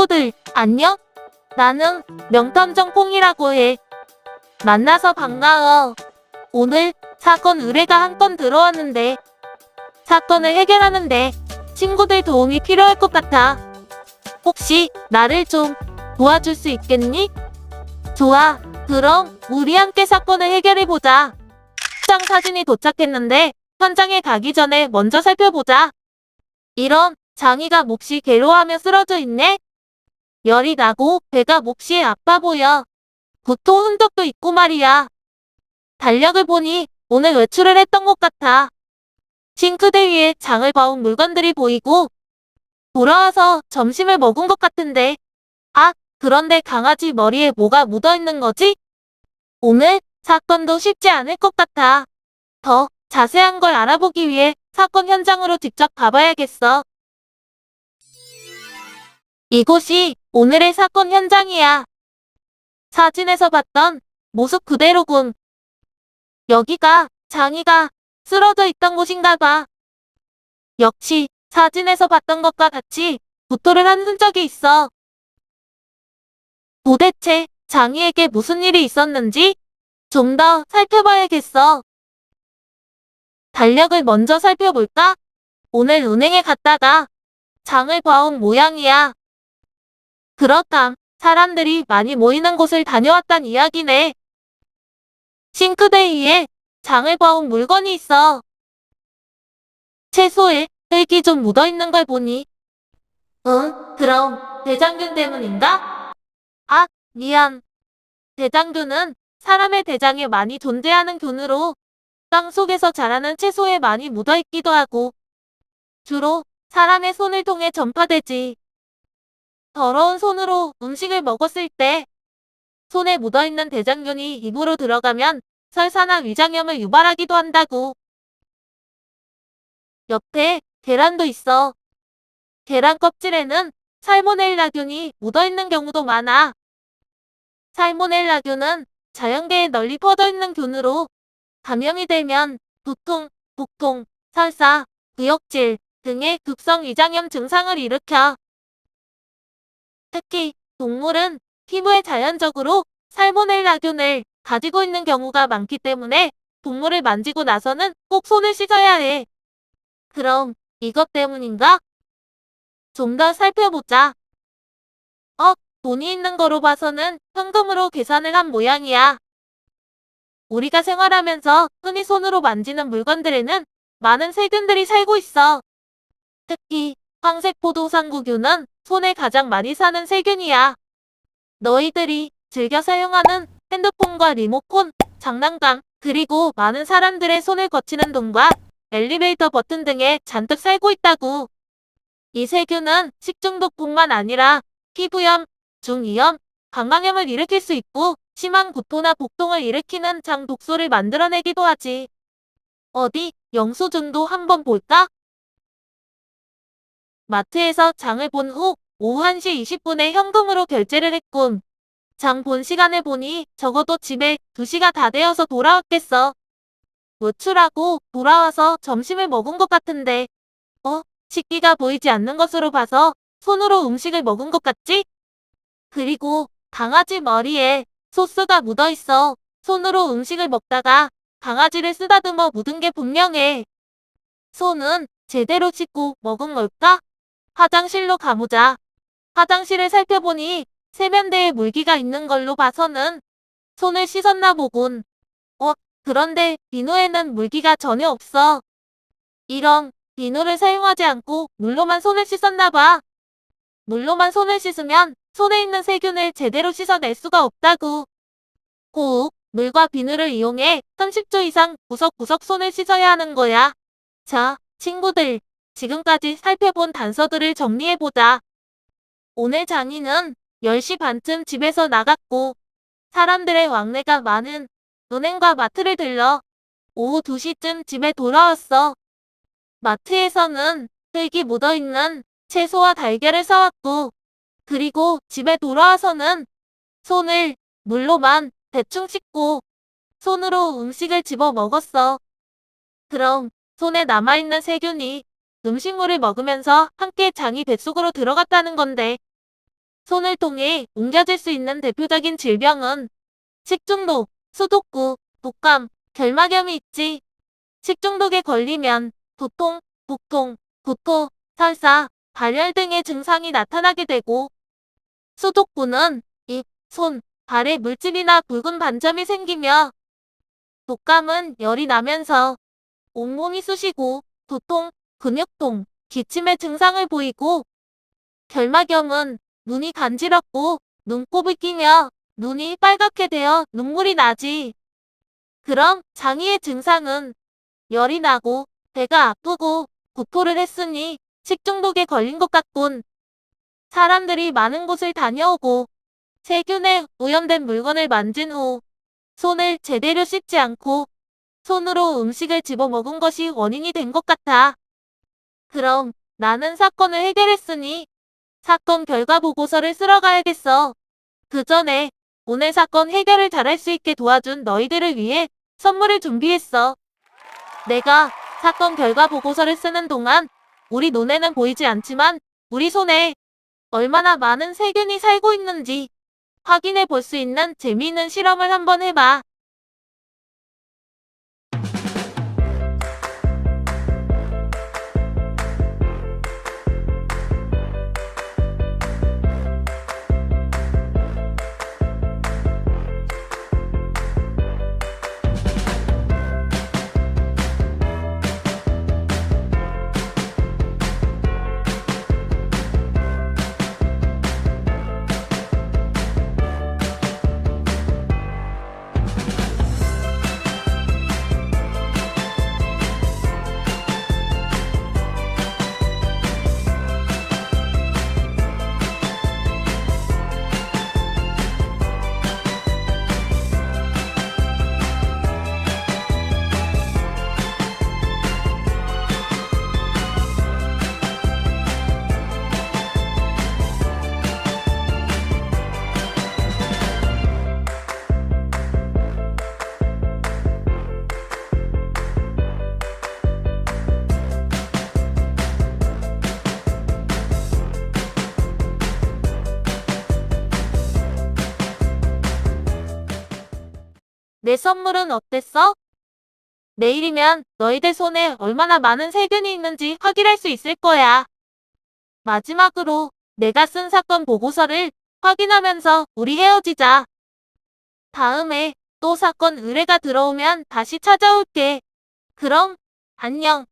친구들, 안녕? 나는 명탐정콩이라고 해. 만나서 반가워. 오늘 사건 의뢰가 한 건 들어왔는데, 사건을 해결하는데 친구들 도움이 필요할 것 같아. 혹시 나를 좀 도와줄 수 있겠니? 좋아. 그럼 우리 함께 사건을 해결해보자. 현장 사진이 도착했는데 현장에 가기 전에 먼저 살펴보자. 이런, 장이가 몹시 괴로워하며 쓰러져 있네. 열이 나고 배가 몹시 아파 보여. 구토 흔적도 있고 말이야. 달력을 보니 오늘 외출을 했던 것 같아. 싱크대 위에 장을 봐온 물건들이 보이고 돌아와서 점심을 먹은 것 같은데. 아, 그런데 강아지 머리에 뭐가 묻어 있는 거지? 오늘 사건도 쉽지 않을 것 같아. 더 자세한 걸 알아보기 위해 사건 현장으로 직접 가봐야겠어. 이곳이 오늘의 사건 현장이야. 사진에서 봤던 모습 그대로군. 여기가 장이가 쓰러져 있던 곳인가 봐. 역시 사진에서 봤던 것과 같이 구토를 한 흔적이 있어. 도대체 장이에게 무슨 일이 있었는지 좀 더 살펴봐야겠어. 달력을 먼저 살펴볼까? 오늘 은행에 갔다가 장을 봐온 모양이야. 그렇담, 사람들이 많이 모이는 곳을 다녀왔단 이야기네. 싱크대 위에 장을 봐온 물건이 있어. 채소에 흙이 좀 묻어있는 걸 보니. 응, 그럼 대장균 때문인가? 아, 미안. 대장균은 사람의 대장에 많이 존재하는 균으로 땅 속에서 자라는 채소에 많이 묻어있기도 하고 주로 사람의 손을 통해 전파되지. 더러운 손으로 음식을 먹었을 때 손에 묻어있는 대장균이 입으로 들어가면 설사나 위장염을 유발하기도 한다고. 옆에 계란도 있어. 계란 껍질에는 살모넬라균이 묻어있는 경우도 많아. 살모넬라균은 자연계에 널리 퍼져있는 균으로 감염이 되면 두통, 복통, 설사, 구역질 등의 급성 위장염 증상을 일으켜. 특히 동물은 피부에 자연적으로 살모넬라균을 가지고 있는 경우가 많기 때문에 동물을 만지고 나서는 꼭 손을 씻어야 해. 그럼 이것 때문인가? 좀 더 살펴보자. 돈이 있는 거로 봐서는 현금으로 계산을 한 모양이야. 우리가 생활하면서 흔히 손으로 만지는 물건들에는 많은 세균들이 살고 있어. 특히 황색포도상구균은 손에 가장 많이 사는 세균이야. 너희들이 즐겨 사용하는 핸드폰과 리모컨, 장난감, 그리고 많은 사람들의 손을 거치는 동과 엘리베이터 버튼 등에 잔뜩 살고 있다고. 이 세균은 식중독뿐만 아니라 피부염, 중이염, 방광염을 일으킬 수 있고 심한 구토나 복통을 일으키는 장 독소를 만들어내기도 하지. 어디 영수증도 한번 볼까? 마트에서 장을 본 후 오후 1시 20분에 현금으로 결제를 했군. 장 본 시간을 보니 적어도 집에 2시가 다 되어서 돌아왔겠어. 외출하고 돌아와서 점심을 먹은 것 같은데. 식기가 보이지 않는 것으로 봐서 손으로 음식을 먹은 것 같지? 그리고 강아지 머리에 소스가 묻어있어. 손으로 음식을 먹다가 강아지를 쓰다듬어 묻은 게 분명해. 손은 제대로 씻고 먹은 걸까? 화장실로 가보자. 화장실을 살펴보니 세면대에 물기가 있는 걸로 봐서는 손을 씻었나 보군. 그런데 비누에는 물기가 전혀 없어. 이런, 비누를 사용하지 않고 물로만 손을 씻었나 봐. 물로만 손을 씻으면 손에 있는 세균을 제대로 씻어낼 수가 없다고. 꼭 물과 비누를 이용해 30초 이상 구석구석 손을 씻어야 하는 거야. 자, 친구들, 지금까지 살펴본 단서들을 정리해보자. 오늘 장이는 10시 반쯤 집에서 나갔고 사람들의 왕래가 많은 은행과 마트를 들러 오후 2시쯤 집에 돌아왔어. 마트에서는 흙이 묻어있는 채소와 달걀을 사왔고 그리고 집에 돌아와서는 손을 물로만 대충 씻고 손으로 음식을 집어 먹었어. 그럼 손에 남아있는 세균이 음식물을 먹으면서 함께 장이 뱃속으로 들어갔다는 건데 손을 통해 옮겨질 수 있는 대표적인 질병은 식중독, 소독구, 독감, 결막염이 있지. 식중독에 걸리면 도통, 복통, 구토, 설사, 발열 등의 증상이 나타나게 되고, 소독구는 입, 손, 발에 물집이나 붉은 반점이 생기며, 독감은 열이 나면서 온몸이 쑤시고 도통, 근육통, 기침의 증상을 보이고, 결막염은 눈이 간지럽고 눈곱이 끼며 눈이 빨갛게 되어 눈물이 나지. 그럼 장이의 증상은 열이 나고 배가 아프고 구토를 했으니 식중독에 걸린 것 같군. 사람들이 많은 곳을 다녀오고 세균에 오염된 물건을 만진 후 손을 제대로 씻지 않고 손으로 음식을 집어 먹은 것이 원인이 된 것 같아. 그럼 나는 사건을 해결했으니 사건 결과 보고서를 쓰러 가야겠어. 그 전에 오늘 사건 해결을 잘할 수 있게 도와준 너희들을 위해 선물을 준비했어. 내가 사건 결과 보고서를 쓰는 동안 우리 눈에는 보이지 않지만 우리 손에 얼마나 많은 세균이 살고 있는지 확인해 볼 수 있는 재미있는 실험을 한번 해봐. 내 선물은 어땠어? 내일이면 너희들 손에 얼마나 많은 세균이 있는지 확인할 수 있을 거야. 마지막으로 내가 쓴 사건 보고서를 확인하면서 우리 헤어지자. 다음에 또 사건 의뢰가 들어오면 다시 찾아올게. 그럼 안녕.